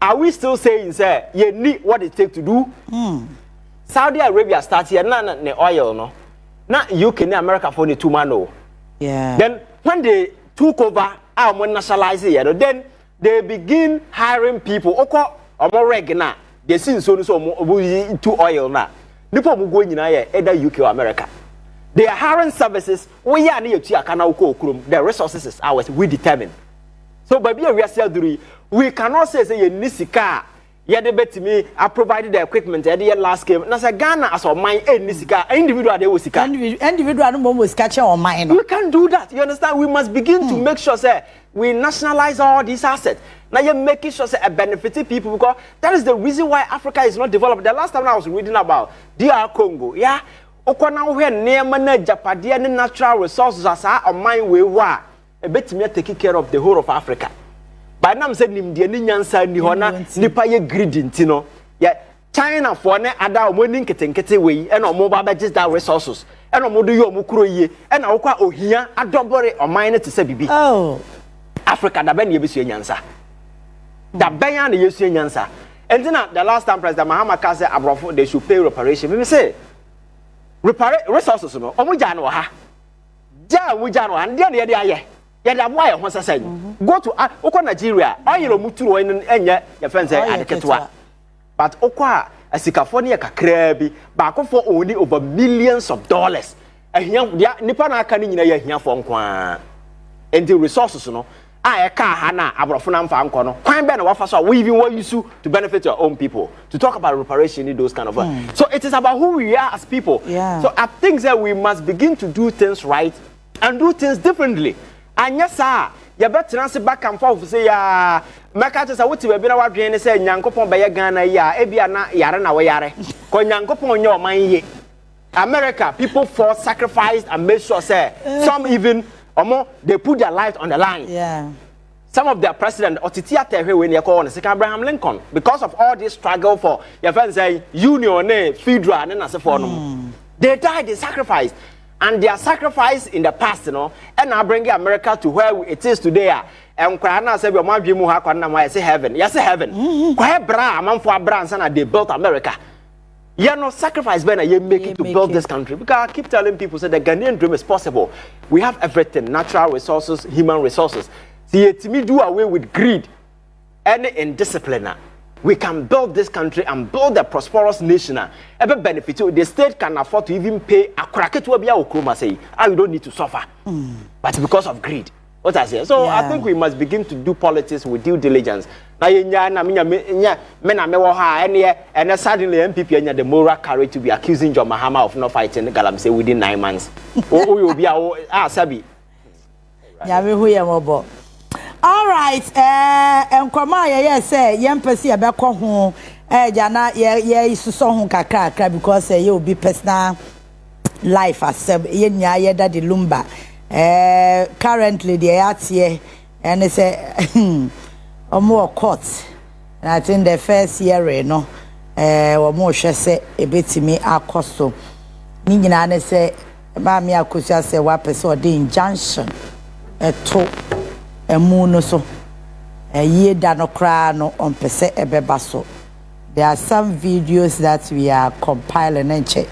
are we still saying say you need what it takes to do? Saudi Arabia starts here na oil no. Not UK and America for the 2 man no. Yeah. Then when they took over our nationalize it, then they begin hiring people. Omo regna they see so to oil na nipo mu go nyina ye either UK or America they are hiring services we ya na yetu aka na uko okrom the resources is ours we determine so baby we are still doing we cannot say ye nisika ye de betimi I provided the equipment ye the last game na say Ghana as o mine nisika individual dey sika individual no mo sika che o mine no we can't do that you understand we must begin to make sure say we nationalize all these assets. Now you're making sure say benefit people because that is the reason why Africa is not developed. The last time I was reading about DR Congo, yeah, okwana where near na Japadia and natural resources as a mine we were a bit me taking care of the whole of Africa. By now I'm saying nim the nyansa ni hona nipa ye greedy ntino. Yeah, China for ne ada winning ketenkete we and omo ba just that resources. And omo do yo omo kuro ye and okwa ohia adobore o mine to say bibi. Oh. Africa da ben yebesu nyansa. Da ben ya na yesu nyansa. And then the last time President Mahama said abrofo they should pay reparation. Me say resources no. Omo ja no ha. Ja mu ja no and there na ye aye. Ye da boy ho sasa. Go to okwa Nigeria. Oil omuturu enye ye fence adeketwa. But okwa asikafo ne kakra bi ba akofo only over millions of dollars. Ahia nipa na aka ni nyina ye ahia fo nkwa. And the resources no I can't na abrofo na mfa nko no kwan be na wafa so we even want you to benefit your own people to talk about reparation in those kind of so it is about who we are as people. So I think that we must begin to do things right and do things differently and yes sir you better answer back and forth say ya maka to say what we be na wadwen say nyankopon be ye Ghana ya e bia na yare na we yare ko nyankopon nye o man ye America people for sacrificed and made sure say some even they put their lives on the line. Yeah. Some of their president, Otitia Tehe, when they call on Abraham Lincoln, because of all this struggle for your friends say union, federal, and as for they died, they sacrificed, and their sacrifice in the past, and now bring America to where it is today. And Krana said, "Your mom, you have say heaven, yes, heaven." Where bra, man for brands, and they built America. You no sacrifice when you make it to build this country. Because I keep telling people that the Ghanaian dream is possible. We have everything, natural resources, human resources. See, to me, do away with greed and indiscipline. We can build this country and build a prosperous nation. Every benefit, the state can afford to even pay a crack to a Okroma say, you don't need to suffer. But because of greed. What I say. So I think we must begin to do politics with due diligence. Now, and suddenly MPP and the moral courage to be accusing John Mahama of not fighting the Galamsey within 9 months. Oh, we will be our Sabi. All right, nkoma ye say yempesi e beko ho jana ye suso ho kakra because ye obi personal life asem ye nya ye da the Lumba. Currently the atie and say more court. And I think the first year no omo hwe say ebetimi akoso. Ni nyina ne say ba me akosia say wa person or the injunction to emu no so ye da no kra no on pese ebeba so. There are some videos that we are compiling and check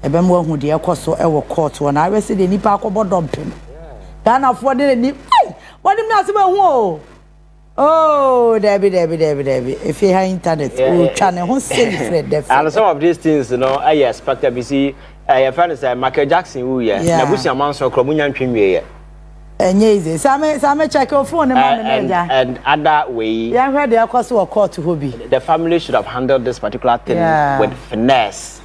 ebemu hu de ekoso e wo court won I say the nipa akobo dompem Ghana for the ni what me asema hu oh debi if you have internet we channel who say different. And some of these things I expect to be see your friend say Michael Jackson who na busia man so kromunya ntwenwe easy. Some check your phone and other way. Yeah, where they are cost or court to hobby. The family should have handled this particular thing with finesse,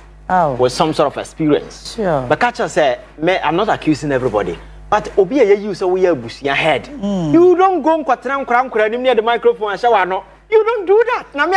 with some sort of experience. Sure. But catcher said, I'm not accusing everybody. But Obi you so we are your head. You don't go near the microphone and shower no. You don't do that. Now me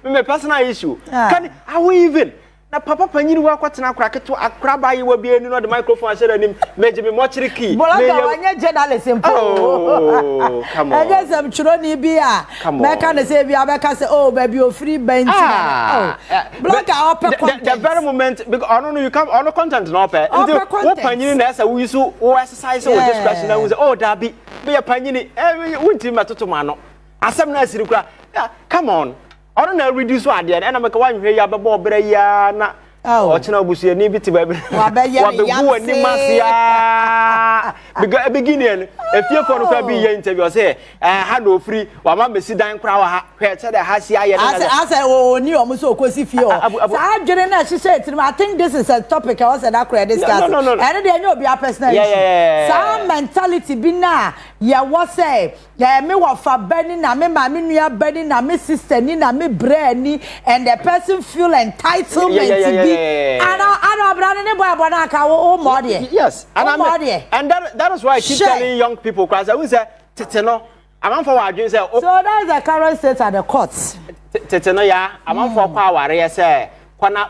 my personal issue. Can how we even? Na papa panyin wa kwatena kraketo akraba yi wa bi enu no the microphone share anim meje me mochiriki bolaka wanya journalist mpo oh come on I just churo ni bi a me ka na say bi abeka say oh baby o free bench oh bolaka open content the very moment because I don't know you come on content no open wo panyin na esa we so wo exercise with discretion na we say oh da bi panyin wunti matoto ma no asem na asiri kura come on I don't know reduce what there and I make one here babo breya na ochina obusu ni biti ba wabegu ani masia beginning efie for no kwa bi ye interview say ha no free wa ma mesi dan kra wa ha hwe che da ha sia ye na asa oni omo so okosi fie o sa adwene na hye it I think this is a topic I was that I discuss and dey any obi a personal issue sa mentality bi na ye wo say ye me wo fa bani na me ma me nua bani na me sister ni na me bra ni and the person feel entitlement to be yes, and that is why I keep telling young people because I will say Teteno, I'm for what you say. So that is the current state at the courts. Teteno, yeah, I'm for power. Say, Kwana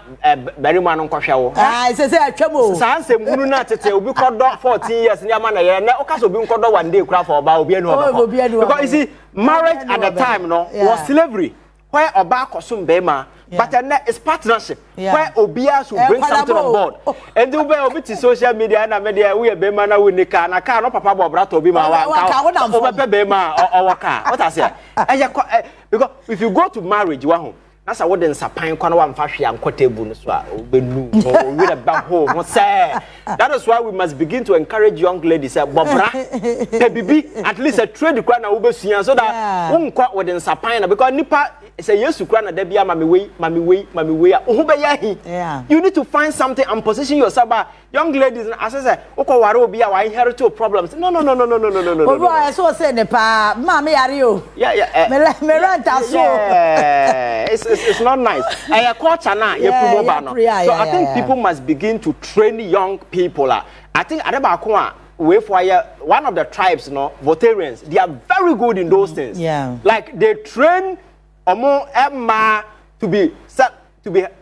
very man on Koshaw. I say, I trouble. Sans a Muna Tete will be called 14 years near Mana, no Casso being called one day craft for about because you see, marriage at the time was slavery. Where Oba Kosum Bema. But it's partnership where Obia should bring something on board. And do be to social media and media we be man we nika na car no papa bobrato be ma wa bema or car. What I say? Because if you go to marriage you home. That's a wooden sapine corner one fashion and quotable no so we a back home. Say that is why we must begin to encourage young ladies say bobra baby at least a trade the crown over so that won't quite wooden sapine because nipa say yes to crown there be a mommy way you need to find something and position yourself young ladies as I say okoware obi a wa inherit problems no I so say ne pa mama yare o me rent aso it's not nice I culture na you promote ba no so I think people must begin to train young people I think adebako a one of the tribes Votarians they are very good in those things like they train Emma to be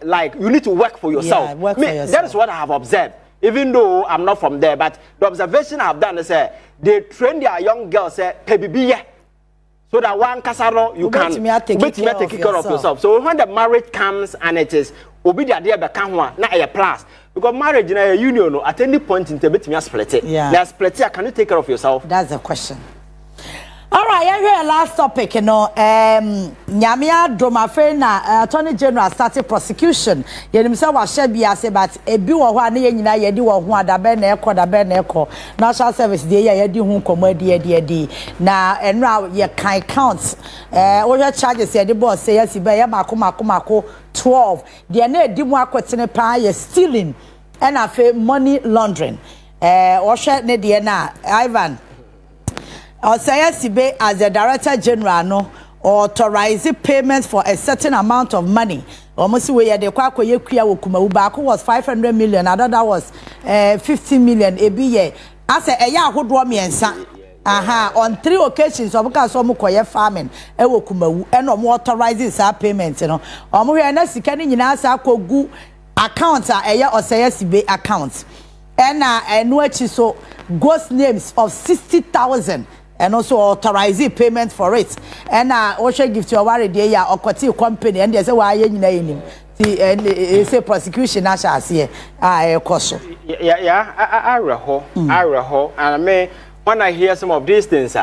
like you need to work for yourself. That is what I have observed. Even though I'm not from there, but the observation I have done is they train their young girls so that one casaro you can take care of yourself. So when the marriage comes and it is obedient there become one not a plus because marriage in a union at any point in time you split it. Can you take care of yourself? That's the question. All right, I hear last topic, Nyamia Dromafe na Attorney General started prosecution. Yenimsa wa shebia say but ebi wo ho ane nyina yedi wo ho adabe na ekọ National Service dey yedi hu komo adi na enra ye kan count wo charges yedi boss say yes be ye mako 12 dey na edi mu akotene pa ye stealing and afa money laundering wo hwe ne dey na Ivan Sibe as the Director General no authorizing payments for a certain amount of money. Almost where the kwako ye kuya wokuma ubako was 500 million, another was 50 million a year. I say eya hodwo miensa On 3 occasions omuka so mu koye farming e wo kumawu e no mo authorize sa payment no omo hwe na sika ni nyina sa akogu account a eye oseye sibe account and enu achi so ghost names of 60,000 and also authorize payment for it and o share gift your worry dey ya okoti company and they say wa ye nyina yenim ti say prosecution na sha ase e koso areho and me when I hear some of these things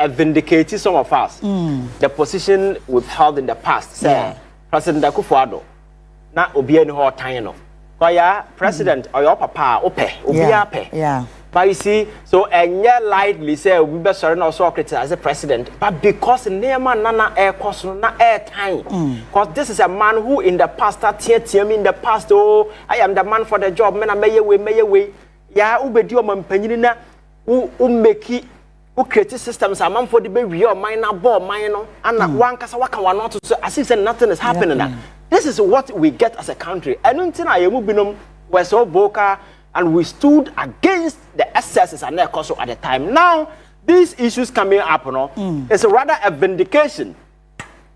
vindicating some of us the position we've held in the past say President Akufo-Addo na obi any ho tan no president or your papa ope but you see so lightly say we be sorry no so as a president but because nema nana air cost na air time because this is a man who in the past me in the past I am the man for the job me na meye way ya ubedi o mampanyini na u make who create systems a man for the baby your minor ball minor and one kasa waka not so as if nothing is happening. This is what we get as a country. And until I were so vocal and we stood against the excesses and their cost at the time. Now these issues coming up, it's rather a vindication.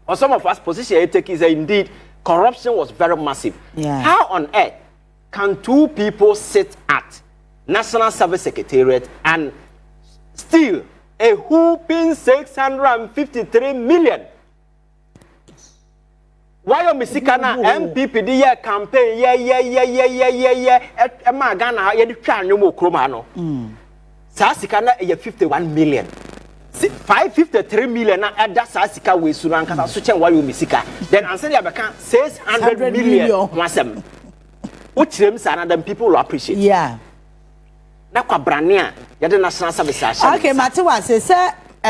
For some of us, position I take is that indeed corruption was very massive. How on earth can 2 people sit at National Service Secretariat and steal a whooping 653 million? Why are Misikana MPP the campaign? Emma Ghana, you can't no more Kromano. Sasikana 51 million. 553 million at that Sasika with Suranka, such a why you Misika. Then answer the account 600 million. Wasem. Which them and then people will appreciate. Yeah. Nakwa Brania, the National Service. Okay, Matiwa says,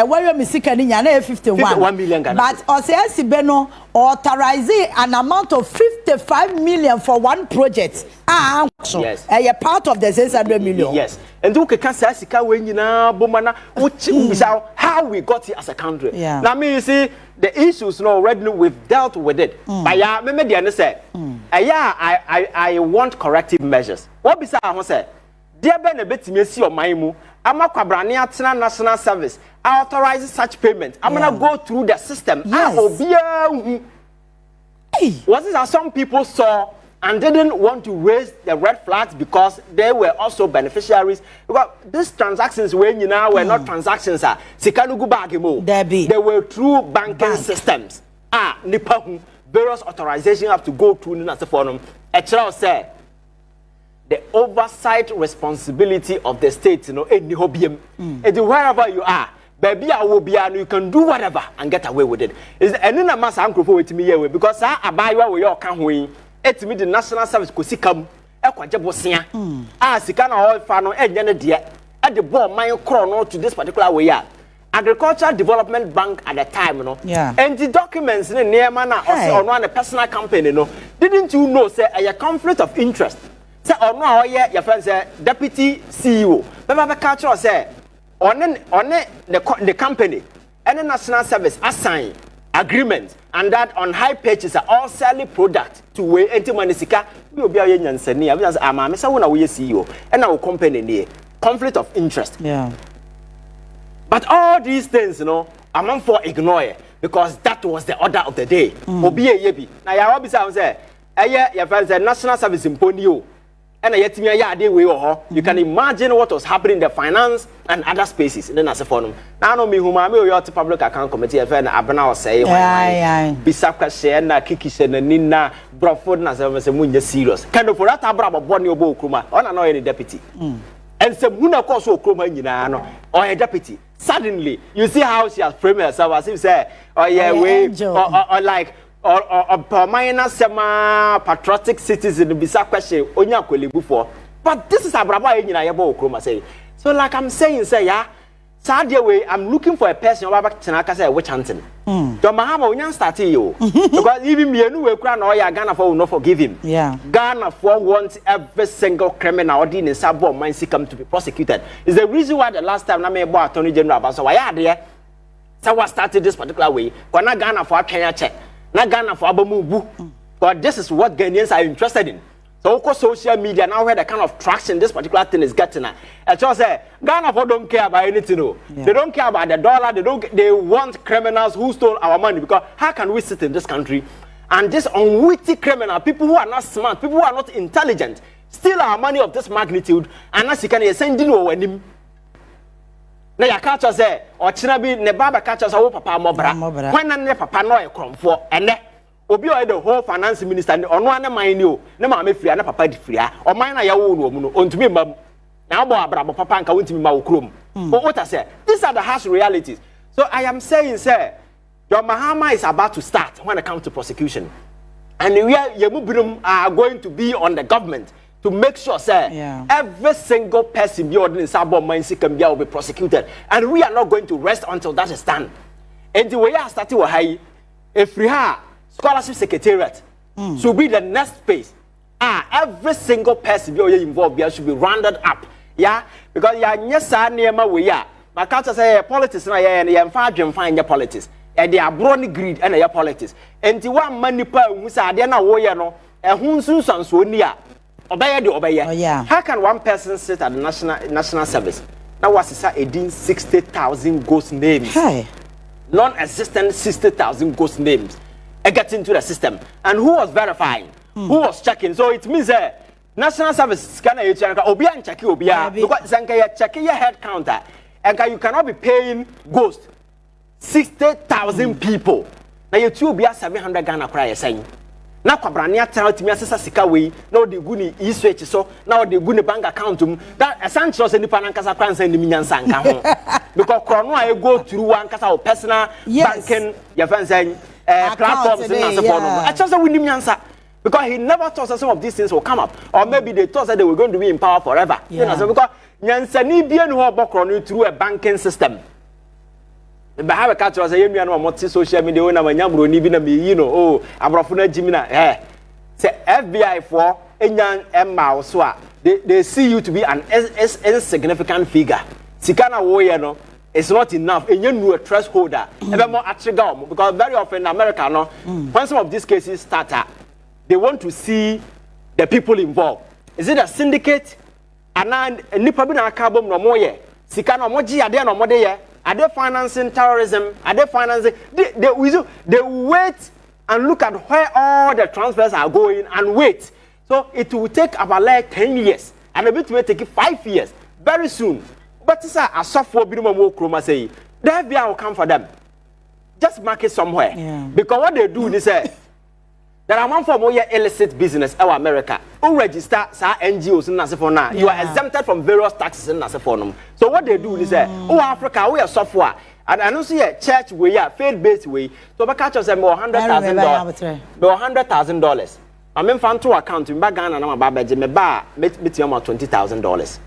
where Misika Niana 51 million. But Osiasi Beno authorize an amount of 55 million for one project. Yes. A part of the 600 million. Yes. And do can Sasika when you know Bomana, which is how we got here as a country. Yeah. Now, me you see the issues now already we've dealt with it. But yeah, me the say, I want corrective measures. What beside I say? Dear Ben a bit me see on my mu. I'm a Kwabrania National Service. I authorize such payment. I'm gonna go through the system. Yes. Was it that some people saw and didn't want to raise the red flags because they were also beneficiaries? Because these transactions when you now were not transactions they were through banking systems. Nipa various authorizations have to go through the forum. A child said the oversight responsibility of the state, any hobby, wherever you are, baby, I will be, and you can do whatever and get away with it. Is any mass uncle for it me because I buy your can win. It me the National Service could see come, Equajabosia. Sikana all fano, and dear, at the ball, my chrono to this particular way. Agricultural Development Bank at the time, and the documents in the near manner or run a personal company, didn't you know, say, a conflict of interest? Say, or no, your friend say, Deputy CEO, Baba Culture say, on the company and the National Service assign agreement and that on high purchase are all selling product to way into Manisika. We will be a union senior. We are my CEO and our company near conflict of interest. Yeah. But all these things, I'm not for ignore it because that was the order of the day. Obi a yebi. Now ya obi say, your friend said National Service impone you. And you can imagine what was happening in the finance and other spaces. Then as a forum. Now no me whom I may your public account committee and Abana say Bisaka share na Kiki share na Nina Broford na say serious. Kind of for that abra born your book on any deputy. And some who course so kroma or a deputy. Suddenly you see how she has framed herself as if say, oh yeah, or like or minor sema patriotic citizen bisa question onya kwele before. But this is a braba in yabo okroma say. So like I'm saying say sad way I'm looking for a person who back tenaka say witch hunting. So mahama onya start you because even me anu we kra na oya Ghana for will not forgive him. Yeah. Ghana for wants every single criminal in sabo mind come to be prosecuted. Is the reason why the last time na me bo attorney general about so why are there so what started this particular way kwana Ghana for Kenya check na Ghana for abamubu. But this is what Ghanaians are interested in. So of social media now where the kind of traction this particular thing is getting at. I just say Ghana for don't care about anything. No. Yeah. They don't care about the dollar. They want criminals who stole our money, because how can we sit in this country and this unwitty criminal, people who are not smart, people who are not intelligent, steal our money of this magnitude, and as you can send in over him. Now you catch us there, or Chinabi ne baba catch us our papa mobra. When ne papa no e krom for and obi o the whole finance minister ono ane man you na ma me free na papa di free o man na ya wo no mu no ontumi mam na bo abrabo papa nka wontumi ma wo krom what I say, these are the harsh realities. So I am saying, sir, your Mahama is about to start when it comes to prosecution, and we are going to be on the government to make sure, sir, every single person be in Sabo Mainsi can will be prosecuted, and we are not going to rest until that is done. And the way I started with high, if we have scholarship secretariat should be the next phase. Every single person be involved should be rounded up. Yeah, because yes, near my way. My culture say politics na and fine politics. And they are broad greed and your politics. And the one money per who say they na warrior no who soon so near. Obey. How can one person sit at the national service? That was 60,000 ghost names. Hey. Non-existent 60,000 ghost names. I get into the system. And who was verifying? Who was checking? So it means national service can obian check obia because checking your head counter. And you cannot be paying ghost 60,000 people. Now you two be 700 Ghana cry saying. Now Kwabrania tell to me assess sika way. Now the guni e-switch so now the guni bank account that essentials in the Panankasa can send the million sanka home. Because Chrono I go through one casa or personal banking your friends saying platforms and support. I just a winning answer. Because he never thought that some of these things will come up. Or maybe they thought that they were going to be in power forever. You know, so because Nyansani bien who are through a banking system. But have a catch was a young man on social media when I'm a young you know, oh, I'm Rafuna Jimina. Say FBI for Enyan Emma Swat. They see you to be an insignificant figure. Sikana Woyano is not enough. And you know a trust holder. Ever more at because very often in America, no, when some of these cases start up, they want to see the people involved. Is it a syndicate? And nipa bi na carbon no moye. Sika no moji ade no mode ye. Are they financing terrorism? Are they financing? They wait and look at where all the transfers are going and wait. So it will take about like 10 years. And a bit will take 5 years. Very soon. But it's a software minimum chroma say. The FBI will come for them. Just mark it somewhere. Yeah. Because what they do, they say, there are one for more illicit business in America. Who register NGOs in Nasifona? You are exempted from various taxes in Nasifonum. So what they do is that Africa we are software and I don't see a church way, faith-based way. So we catch us more $100,000. $100,000. I mean, fan to account in Bagana and I'm about me bar $20,000.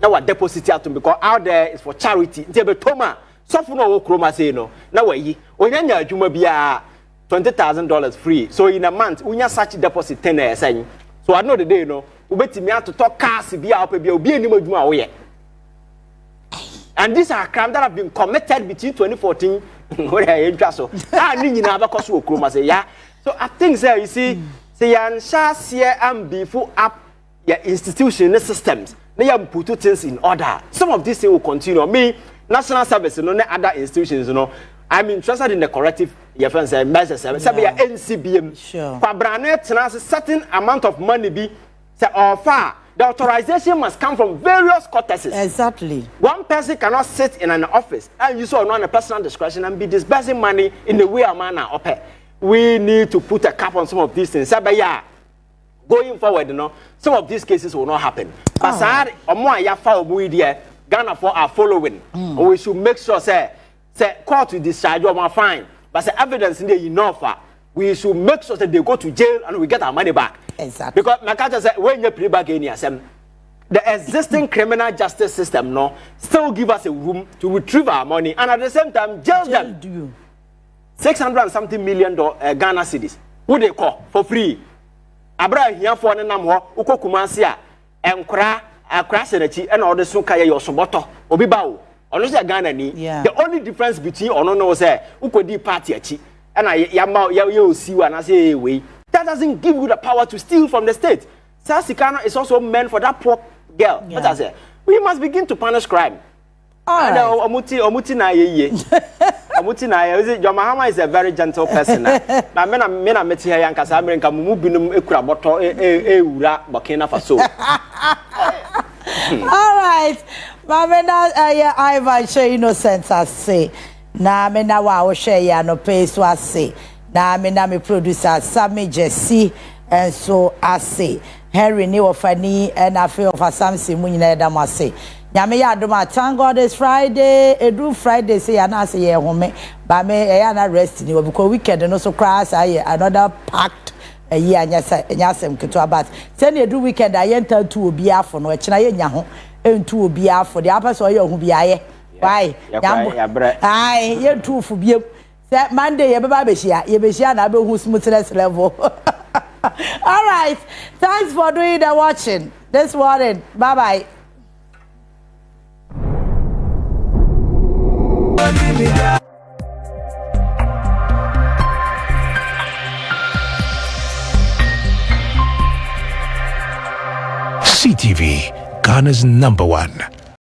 Now what deposit out to because out there is for charity. Toma, software no chroma say no. Now we Oyanya Juma be $20,000 free. So in a month, we have such deposit 10 years. So I know the day, no, we bet me out to talk cars, be out, be any more way. And these are crimes that have been committed between 2014 when I enter. So I need you never cost you chroma say, yeah. So I think, sir, you see, say, and shall see and be full up your institutional systems. They have put things in order. Some of these things will continue. Me, national service, no other institutions, you know. I'm interested in the corrective measures. NCBM. Sure. For a certain amount of money be or far. The authorization must come from various corteses. Exactly. One person cannot sit in an office and use on a personal discretion and be disbursing money in the way a manner opera. We need to put a cap on some of these things. Going forward, you know, some of these cases will not happen. But Ghana for are following. We should make sure say court to discharge my fine, but the evidence in the enough. We should make sure that they go to jail and we get our money back. Exactly. Because my culture said when you pre back in here, the existing criminal justice system no still give us a room to retrieve our money and at the same time jail them. 600 and something million Ghana cedis. Who they call for free? Abra here for an namho uko kumansia and cra crash and all the sunkaya your soboto obibao. Honestly, Ghana ni. The only difference between no say uko di party achi and I see and I say way that doesn't give you the power to steal from the state. Sasikano is also meant for that poor girl. But I say, we must begin to punish crime. All right. Omuti na ye. Omuti na ye. John Mahama is a very gentle person. Na mena meti here yankasa America mumu binum ekura boto ewura Burkina Faso. All right. Mamena Ivan show innocence I say. Na mena wa share ya no pay so I say. Na mena me producer Sammy Jesse and so I say. Henry ni ofani and I feel for Samson mu nyina da mo say. Nyame ya adoma thank God it's Friday. Edu Friday say na say ye home. Ba me ya na rest ni because weekend no so crash aye another packed a year nyasem keto about. Say na edu weekend ayenta to obi afo no e kina ye nya ho entu obi afo de apa so ye hu bi aye. Why? Aye ye tu fu biem. Say Monday ye beba be hia na be hu smoothness level. All right. Thanks for doing the watching this morning. Bye bye. CTV, Ghana's #1